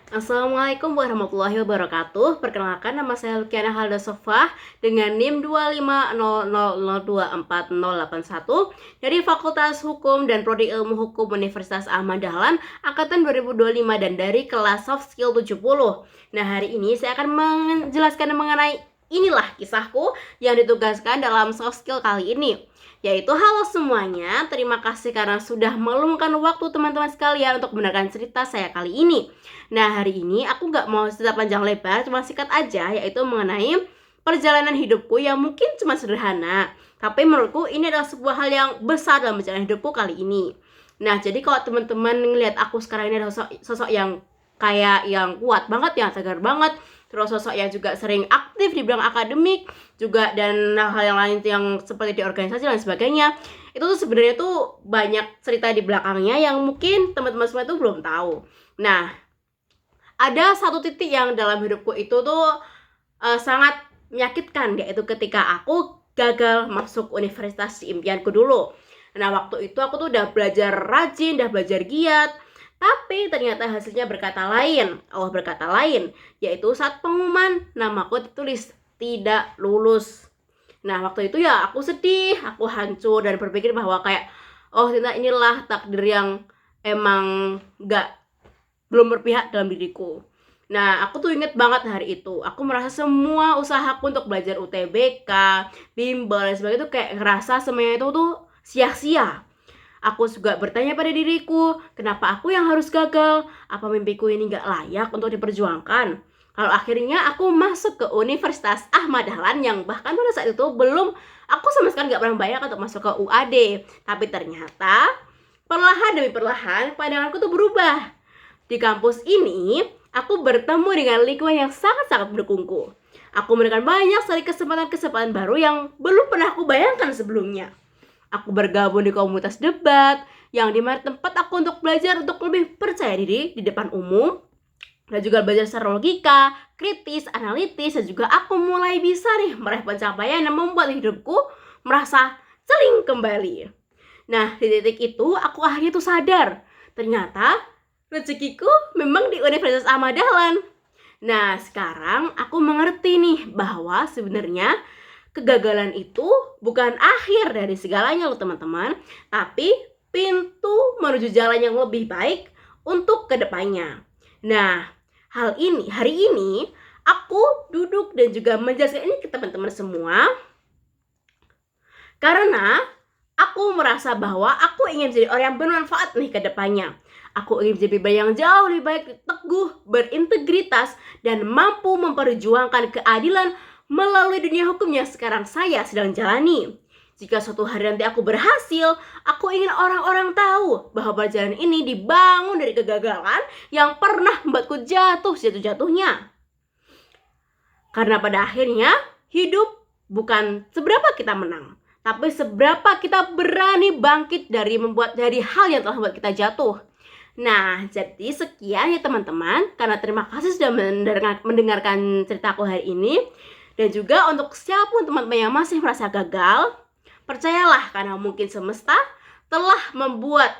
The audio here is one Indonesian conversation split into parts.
Assalamualaikum warahmatullahi wabarakatuh. Perkenalkan, nama saya Lukiana Halda Sofah dengan NIM 25000248081 dari Fakultas Hukum dan Prodi Ilmu Hukum Universitas Ahmad Dahlan angkatan 2025 dan dari kelas Soft Skill 70. Nah, hari ini saya akan menjelaskan mengenai inilah kisahku yang ditugaskan dalam soft skill kali ini, yaitu halo semuanya, terima kasih karena sudah meluangkan waktu teman-teman sekalian untuk mendengarkan cerita saya kali ini. Nah, hari ini aku nggak mau cerita panjang lebar, cuma singkat aja, yaitu mengenai perjalanan hidupku yang mungkin cuma sederhana, tapi menurutku ini adalah sebuah hal yang besar dalam perjalanan hidupku kali ini. Nah, jadi kalau teman-teman ngelihat aku sekarang ini adalah sosok yang kayak yang kuat banget, yang tegar banget, terus sosok yang juga sering aktif di bidang akademik juga, dan hal yang lain yang seperti di organisasi dan sebagainya, itu tuh sebenarnya tuh banyak cerita di belakangnya yang mungkin teman-teman semua tuh belum tahu. Nah, ada satu titik yang dalam hidupku itu tuh sangat menyakitkan, yaitu ketika aku gagal masuk universitas di impianku dulu. Nah, waktu itu aku tuh udah belajar rajin, udah belajar giat, tapi ternyata hasilnya berkata lain. Allah berkata lain, yaitu saat pengumuman namaku ditulis tidak lulus. Nah, waktu itu ya aku sedih, aku hancur dan berpikir bahwa kayak, oh ternyata inilah takdir yang emang belum berpihak dalam diriku. Nah, aku tuh inget banget hari itu. Aku merasa semua usahaku untuk belajar UTBK, bimbel, dan sebagainya tuh kayak ngerasa semuanya itu tuh sia-sia. Aku juga bertanya pada diriku, kenapa aku yang harus gagal? Apa mimpiku ini gak layak untuk diperjuangkan? Kalau akhirnya aku masuk ke Universitas Ahmad Dahlan yang bahkan pada saat itu aku sama sekali gak pernah bayangkan untuk masuk ke UAD. Tapi ternyata perlahan demi perlahan pandanganku tuh berubah. Di kampus ini, aku bertemu dengan lingkungan yang sangat-sangat mendukungku. Aku menemukan banyak sekali kesempatan-kesempatan baru yang belum pernah aku bayangkan sebelumnya. Aku bergabung di komunitas debat, yang dimana tempat aku untuk belajar untuk lebih percaya diri di depan umum, dan juga belajar secara logika, kritis, analitis, dan juga aku mulai bisa nih meraih pencapaian yang membuat hidupku merasa celing kembali. Nah, di titik itu aku akhirnya tuh sadar, ternyata rezekiku memang di Universitas Ahmad Dahlan. Nah, sekarang aku mengerti nih bahwa sebenarnya kegagalan itu bukan akhir dari segalanya loh teman-teman, tapi pintu menuju jalan yang lebih baik untuk kedepannya. Nah, hari ini aku duduk dan juga menjelaskan ini ke teman-teman semua karena aku merasa bahwa aku ingin menjadi orang yang bermanfaat nih ke depannya. Aku ingin menjadi pribadi yang jauh lebih baik, teguh, berintegritas, dan mampu memperjuangkan keadilan melalui dunia hukum yang sekarang saya sedang jalani. Jika suatu hari nanti aku berhasil, aku ingin orang-orang tahu bahwa perjalanan ini dibangun dari kegagalan yang pernah membuatku jatuh-jatuhnya. Karena pada akhirnya, hidup bukan seberapa kita menang, tapi seberapa kita berani bangkit dari hal yang telah membuat kita jatuh. Nah, jadi sekian ya teman-teman, karena terima kasih sudah mendengarkan ceritaku hari ini. Dan juga untuk siapapun teman-teman yang masih merasa gagal, percayalah karena mungkin semesta telah membuat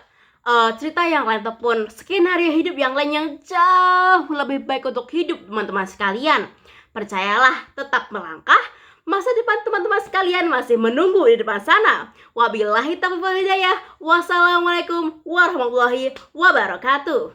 cerita yang lain ataupun skenario hidup yang lain yang jauh lebih baik untuk hidup teman-teman sekalian. Percayalah, tetap melangkah. Masa depan teman-teman sekalian masih menunggu di depan sana. Wabillahi taufiq wal hidayah. Wassalamualaikum warahmatullahi wabarakatuh.